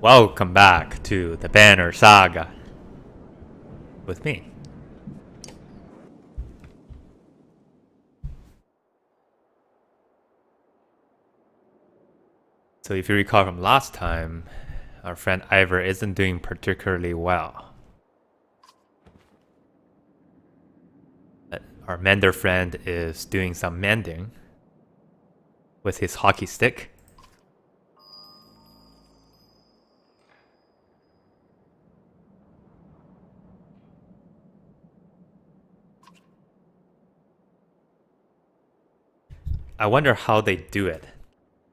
Welcome back to the Banner Saga with me. So if you recall from last time, our friend Ivor isn't doing particularly well. Our mender friend is doing some mending with his hockey stick. I wonder how they do it.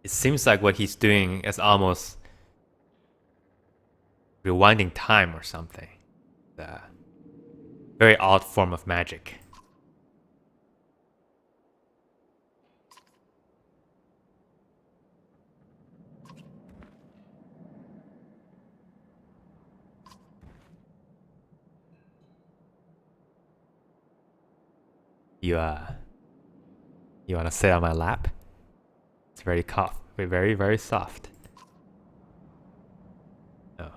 It seems like what he's doing is almost rewinding time or something. A very odd form of magic. You wanna sit on my lap? It's very very soft. Oh.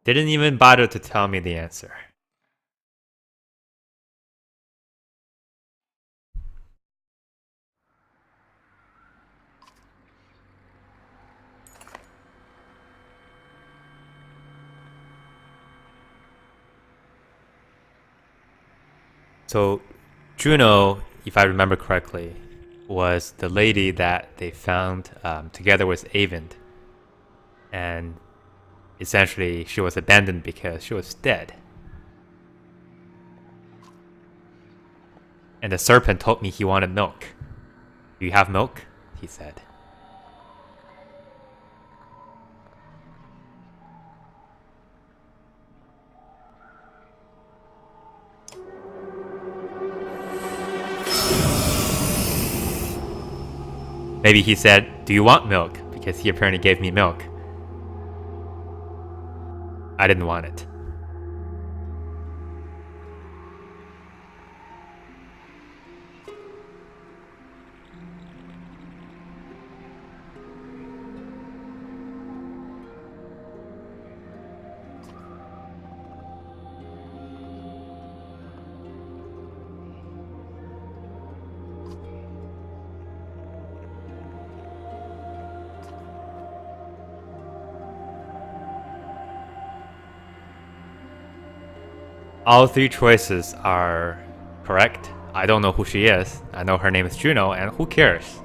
Didn't even bother to tell me the answer. So, Juno, if I remember correctly, was the lady that they found together with Avent. And essentially, she was abandoned because she was dead. And the serpent told me he wanted milk. Do you have milk? He said. Maybe he said, do you want milk? Because he apparently gave me milk. I didn't want it. All three choices are correct. I don't know who she is. I know her name is Juno, and who cares?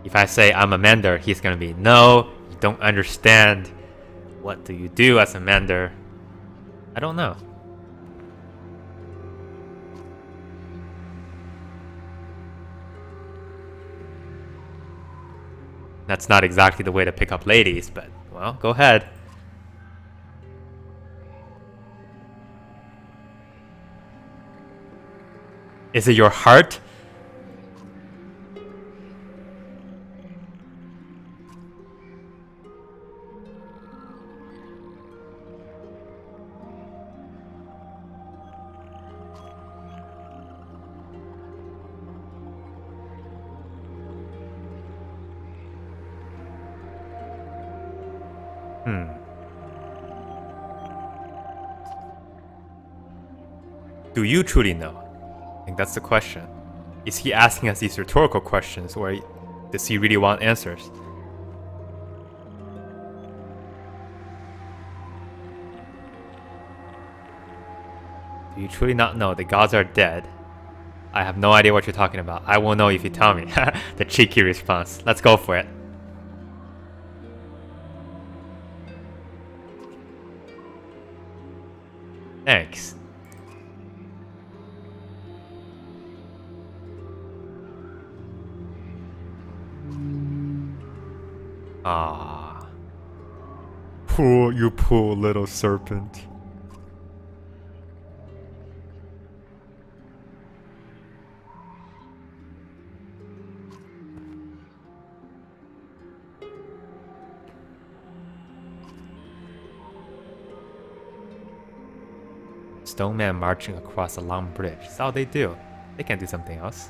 If I say I'm a mender, he's gonna be, no, you don't understand. What do you do as a mender? I don't know. That's not exactly the way to pick up ladies, but, well, go ahead. Is it your heart? Do you truly know? I think that's the question. Is he asking us these rhetorical questions, or does he really want answers? Do you truly not know? The gods are dead. I have no idea what you're talking about. I will know if you tell me. The cheeky response. Let's go for it. Thanks. Ah. You poor little serpent. stone man marching across a long bridge. That's all they do. They can't do something else.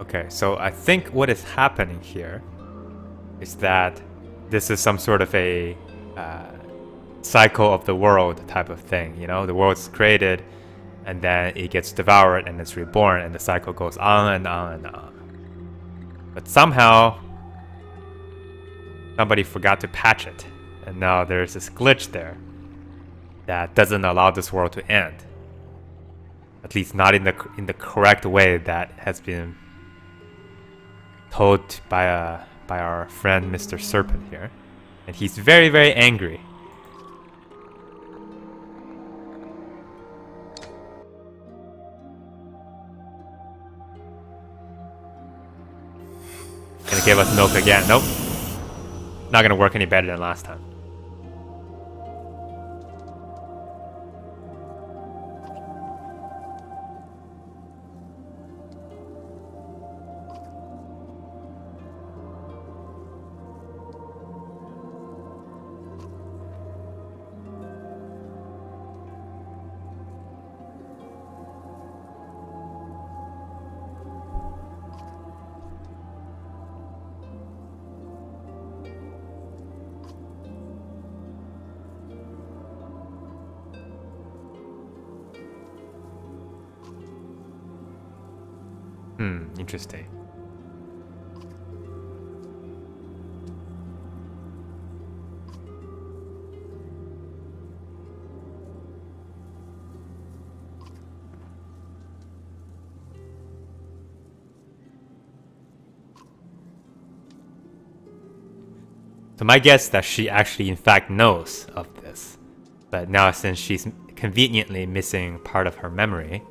Okay, so I think what is happening here is that this is some sort of a cycle of the world type of thing. You know, the world's created, and then it gets devoured and it's reborn, and the cycle goes on and on and on. But somehow, somebody forgot to patch it, and now there's this glitch there that doesn't allow this world to end. At least not in the correct way that has been told by our friend Mr. Serpent here, and he's very, very angry. Gonna give us milk again. Nope. Not gonna work any better than last time. Interesting. So my guess is that she actually in fact knows of this. But now since she's conveniently missing part of her memory,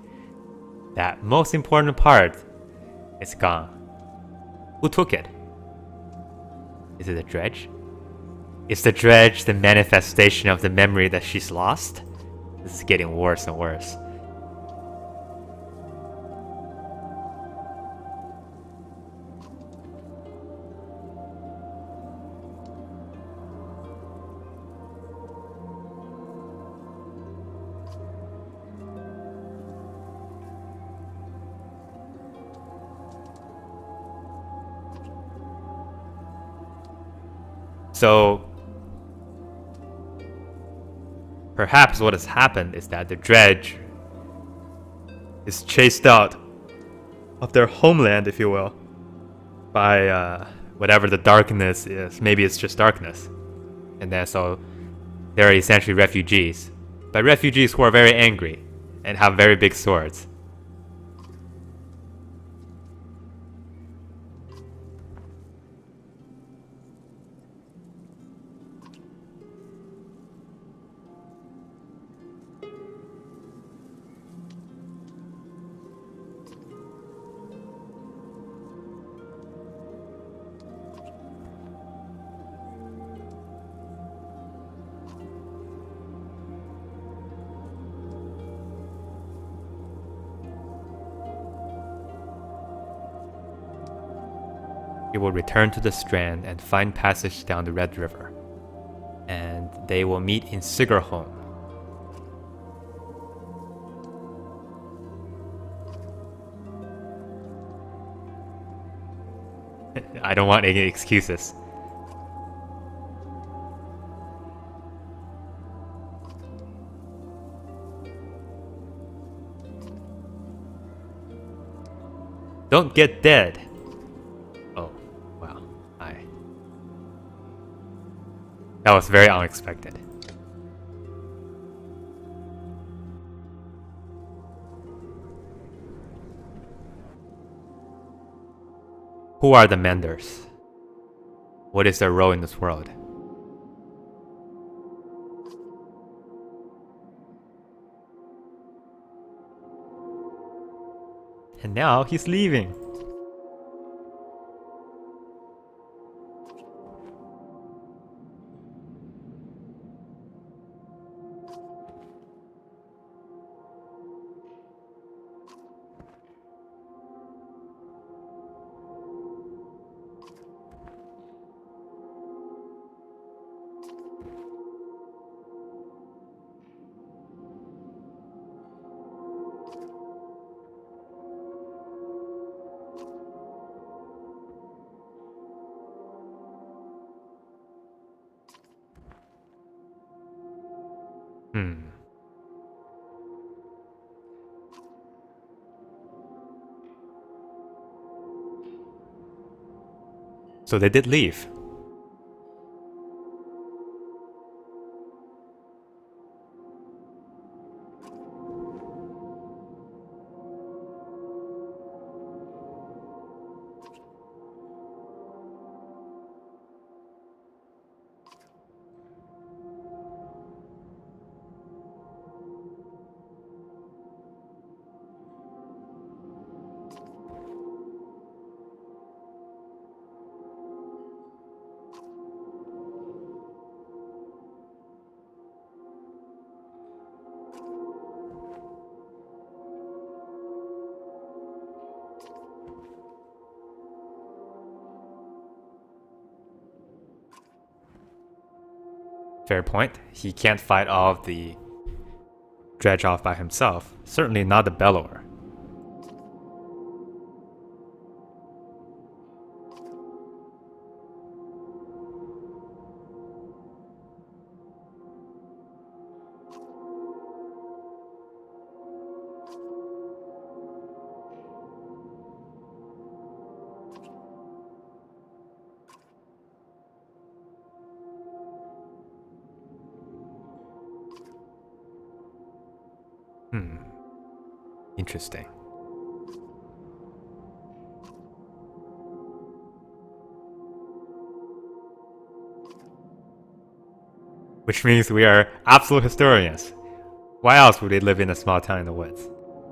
that most important part is gone. Who took it? Is it the dredge? Is the dredge the manifestation of the memory that she's lost? This is getting worse and worse. So perhaps what has happened is that the dredge is chased out of their homeland, if you will, by whatever the darkness is. Maybe it's just darkness. And then so they're essentially refugees. But refugees who are very angry and have very big swords. He will return to the strand and find passage down the Red River, and they will meet in Sigerholm. I don't want any excuses. Don't get dead. That was very unexpected. Who are the menders? What is their role in this world? And now he's leaving. So they did leave. Fair point. He can't fight all of the dredge off by himself. Certainly not the bellower. Interesting. Which means we are absolute historians. Why else would they live in a small town in the woods?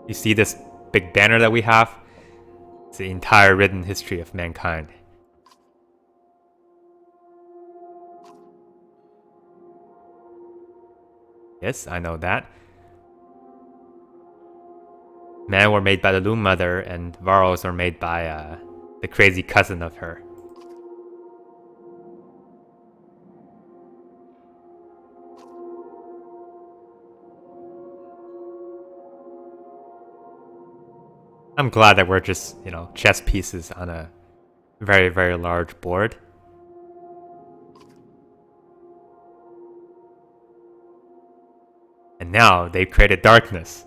You see this big banner that we have? It's the entire written history of mankind. Yes, I know that. Men were made by the Loom Mother, and Varls are made by the crazy cousin of her. I'm glad that we're just, chess pieces on a very, very large board. And now they've created darkness.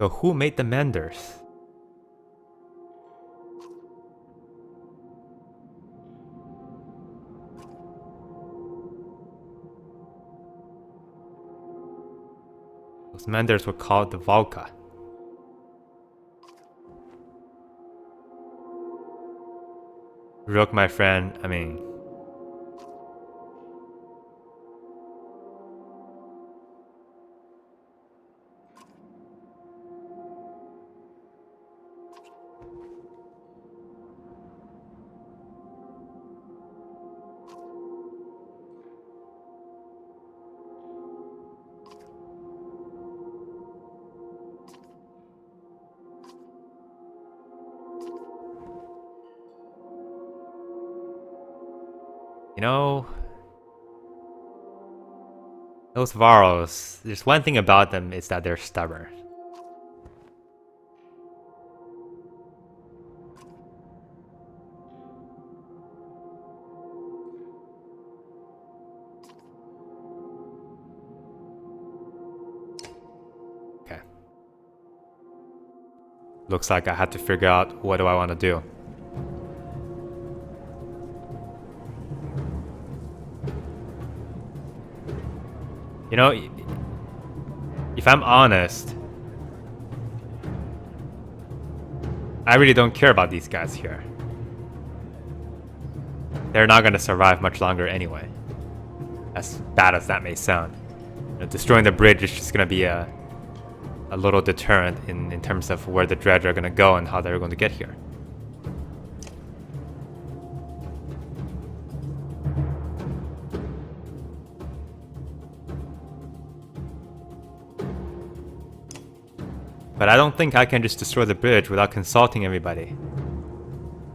So who made the menders? Those menders were called the Valka. Rook, my friend, those Varls, there's one thing about them, is that they're stubborn. Okay. Looks like I had to figure out what do I want to do. You know, if I'm honest, I really don't care about these guys here. They're not gonna survive much longer anyway. As bad as that may sound. You know, destroying the bridge is just gonna be a little deterrent in terms of where the dredge are gonna go and how they're going to get here. But I don't think I can just destroy the bridge without consulting everybody.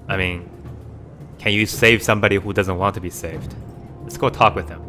I mean, can you save somebody who doesn't want to be saved? Let's go talk with them.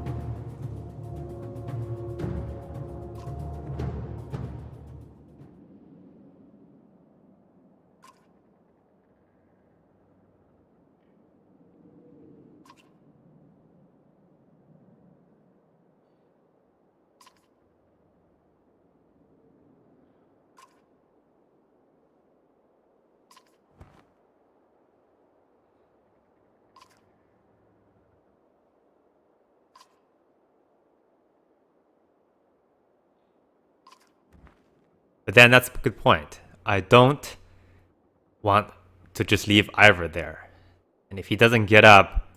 But then that's a good point. I don't want to just leave Ivor there. And if he doesn't get up,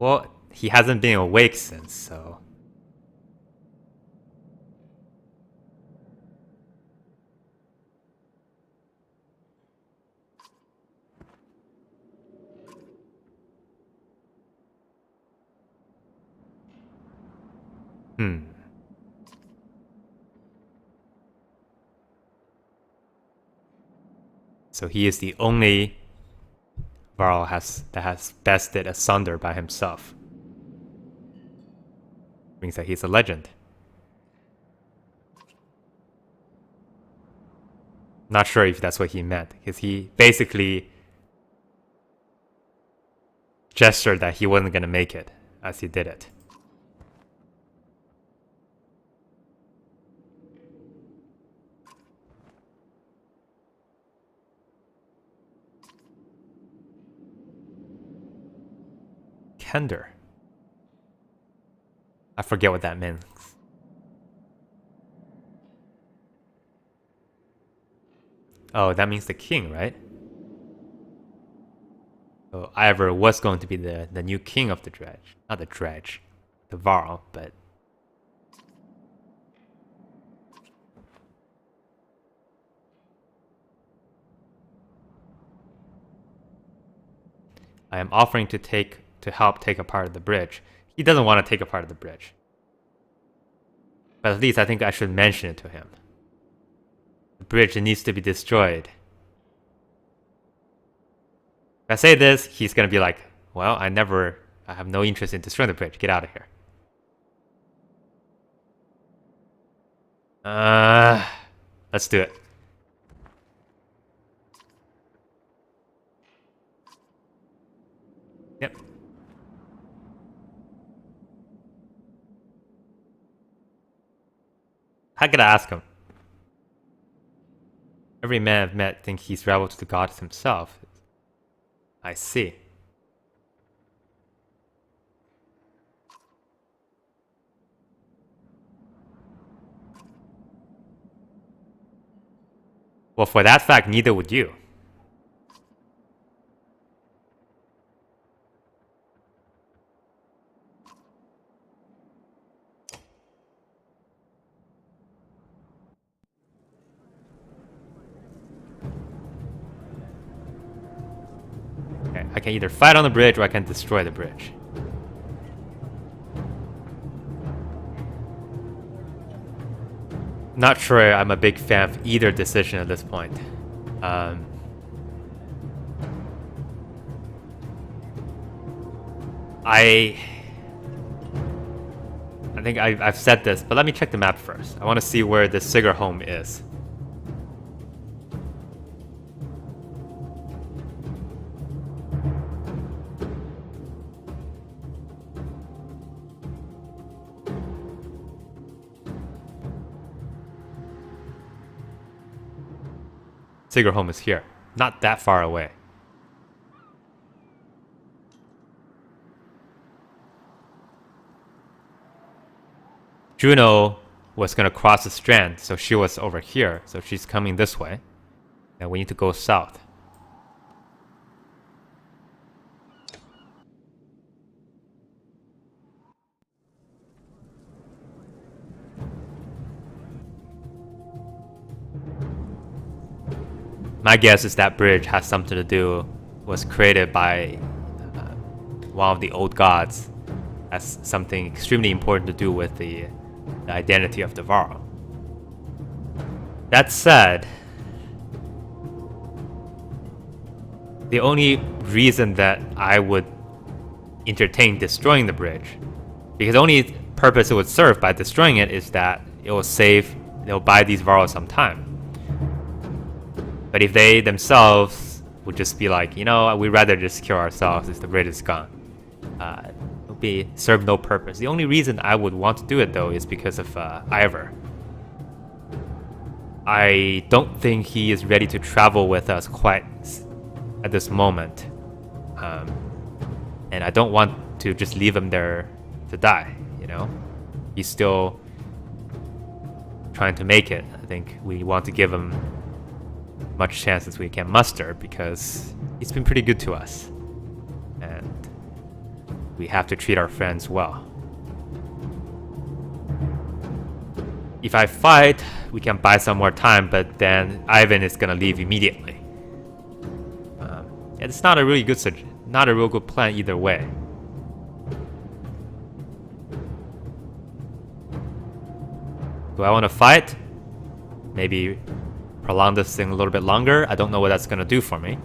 well, he hasn't been awake since, so... So he is the only Varl that has bested asunder by himself. Means that he's a legend. Not sure if that's what he meant, because he basically gestured that he wasn't gonna make it as he did it. Kender. I forget what that means. Oh, that means the king, right? So Ivor was going to be the new king of the dredge. Not the dredge. The Varl, but... I am offering to help take apart the bridge. He doesn't want to take apart the bridge. But at least I think I should mention it to him. The bridge needs to be destroyed. If I say this, he's gonna be like, well, I have no interest in destroying the bridge. Get out of here. Let's do it. Yep. How could I ask him? Every man I've met thinks he's rebel to the gods himself. I see. Well, for that fact, neither would you. Okay, I can either fight on the bridge or I can destroy the bridge. Not sure I'm a big fan of either decision at this point. I think I've said this, but let me check the map first. I want to see where the Sigurd home is. Sigurd home is here, not that far away. Juno was going to cross the strand, so she was over here. So she's coming this way. And we need to go south. My guess is that bridge has something to do, was created by one of the old gods. Has something extremely important to do with the identity of the Varl. That said, the only reason that I would entertain destroying the bridge, because the only purpose it would serve by destroying it is that it will buy these Varl some time. But if they themselves would just be like, you know, we'd rather just kill ourselves if the bridge is gone, it would serve no purpose. The only reason I would want to do it, though, is because of Ivor. I don't think he is ready to travel with us quite at this moment. And I don't want to just leave him there to die, you know? He's still trying to make it. I think we want to give him much chance as we can muster, because he's been pretty good to us. And we have to treat our friends well. If I fight, we can buy some more time, but then Ivan is gonna leave immediately. And it's not a real good plan either way. Do I want to fight? Maybe prolong this thing a little bit longer? I don't know what that's gonna do for me.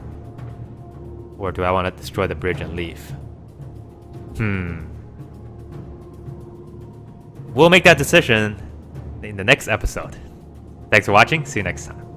Or do I want to destroy the bridge and leave? We'll make that decision in the next episode. Thanks for watching. See you next time.